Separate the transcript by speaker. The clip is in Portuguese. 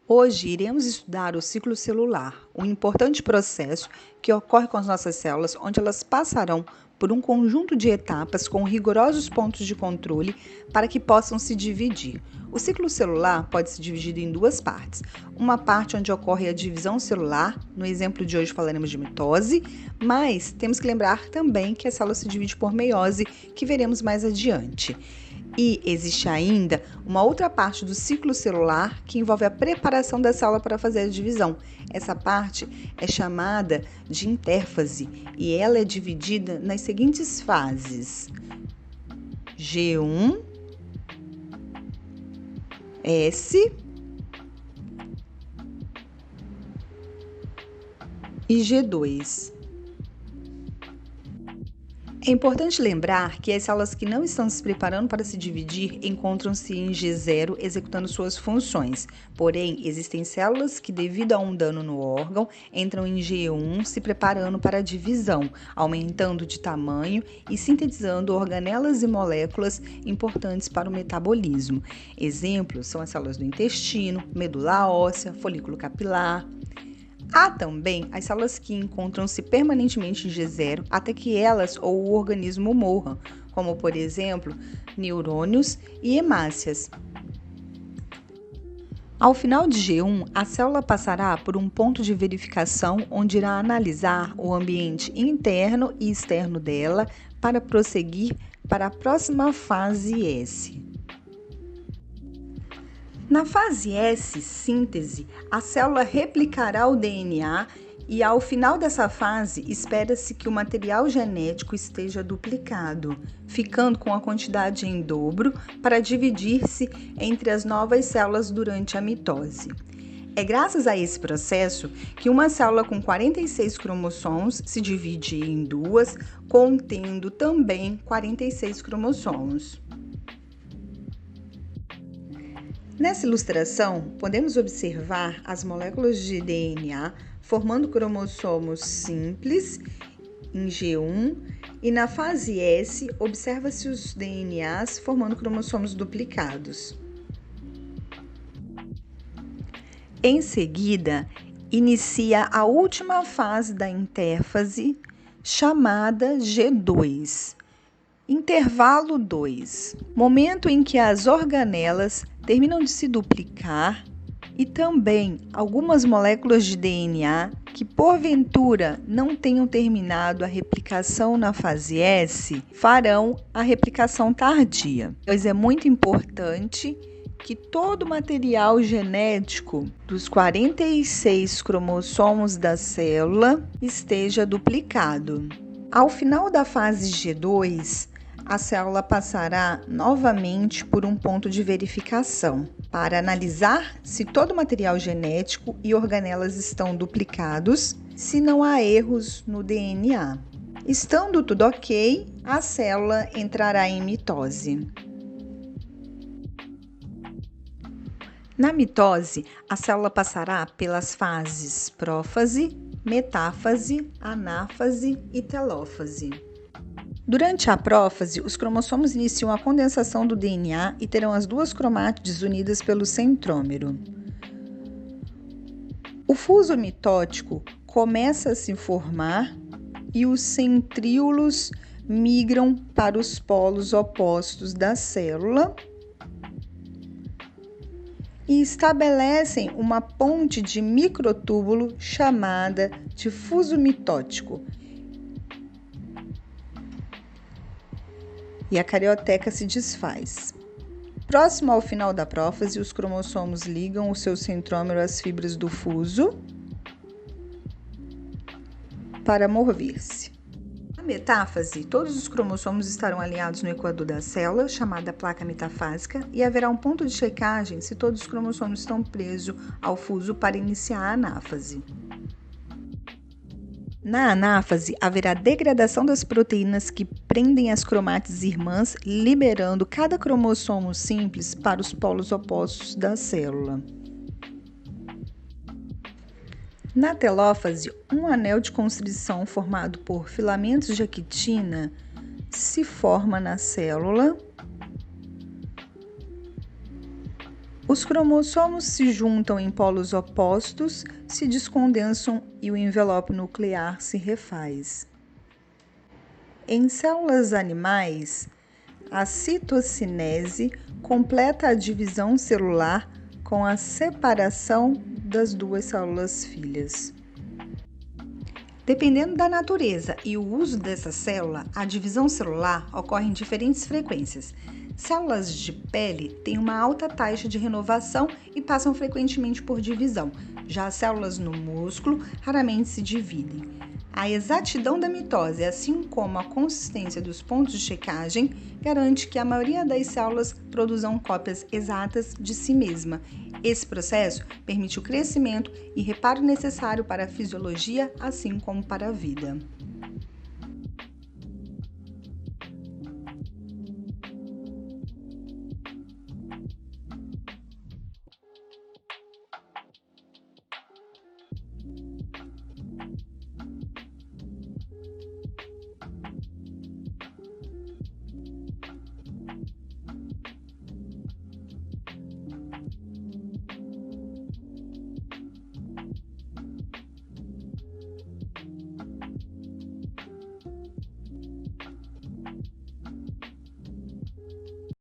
Speaker 1: Hoje iremos estudar o ciclo celular, um importante processo que ocorre com as nossas células, onde elas passarão por um conjunto de etapas com rigorosos pontos de controle para que possam se dividir. O ciclo celular pode ser dividido em duas partes. Uma parte onde ocorre a divisão celular, no exemplo de hoje falaremos de mitose, mas temos que lembrar também que a célula se divide por meiose, que veremos mais adiante. E existe ainda uma outra parte do ciclo celular que envolve a preparação da célula para fazer a divisão. Essa parte é chamada de intérfase e ela é dividida nas seguintes fases: G1, S e G2. É importante lembrar que as células que não estão se preparando para se dividir encontram-se em G0 executando suas funções. Porém, existem células que, devido a um dano no órgão, entram em G1 se preparando para a divisão, aumentando de tamanho e sintetizando organelas e moléculas importantes para o metabolismo. Exemplos são as células do intestino, medula óssea, folículo capilar. Há também as células que encontram-se permanentemente em G0 até que elas ou o organismo morram, como por exemplo, neurônios e hemácias. Ao final de G1, a célula passará por um ponto de verificação onde irá analisar o ambiente interno e externo dela para prosseguir para a próxima fase S. Na fase S, síntese, a célula replicará o DNA e, ao final dessa fase, espera-se que o material genético esteja duplicado, ficando com a quantidade em dobro para dividir-se entre as novas células durante a mitose. É graças a esse processo que uma célula com 46 cromossomos se divide em duas, contendo também 46 cromossomos. Nessa ilustração, podemos observar as moléculas de DNA formando cromossomos simples em G1 e na fase S observa-se os DNAs formando cromossomos duplicados. Em seguida, inicia a última fase da intérfase, chamada G2. Intervalo 2, momento em que as organelas terminam de se duplicar e também algumas moléculas de DNA que porventura não tenham terminado a replicação na fase S farão a replicação tardia. Pois é muito importante que todo o material genético dos 46 cromossomos da célula esteja duplicado. Ao final da fase G2, a célula passará novamente por um ponto de verificação para analisar se todo o material genético e organelas estão duplicados, se não há erros no DNA. Estando tudo ok, a célula entrará em mitose. Na mitose, a célula passará pelas fases prófase, metáfase, anáfase e telófase. Durante a prófase, os cromossomos iniciam a condensação do DNA e terão as duas cromátides unidas pelo centrômero. O fuso mitótico começa a se formar e os centríolos migram para os polos opostos da célula e estabelecem uma ponte de microtúbulo chamada de fuso mitótico. E a carioteca se desfaz. Próximo ao final da prófase, os cromossomos ligam o seu centrômero às fibras do fuso para mover-se. Na metáfase, todos os cromossomos estarão alinhados no equador da célula, chamada placa metafásica, e haverá um ponto de checagem se todos os cromossomos estão presos ao fuso para iniciar a anáfase. Na anáfase, haverá degradação das proteínas que prendem as cromátides irmãs, liberando cada cromossomo simples para os polos opostos da célula. Na telófase, um anel de constrição formado por filamentos de actina se forma na célula Os cromossomos se juntam em polos opostos, se descondensam e o envelope nuclear se refaz. Em células animais, a citocinese completa a divisão celular com a separação das duas células filhas. Dependendo da natureza e o uso dessa célula, a divisão celular ocorre em diferentes frequências. Células de pele têm uma alta taxa de renovação e passam frequentemente por divisão. Já as células no músculo raramente se dividem. A exatidão da mitose, assim como a consistência dos pontos de checagem, garante que a maioria das células produzam cópias exatas de si mesma. Esse processo permite o crescimento e reparo necessário para a fisiologia, assim como para a vida.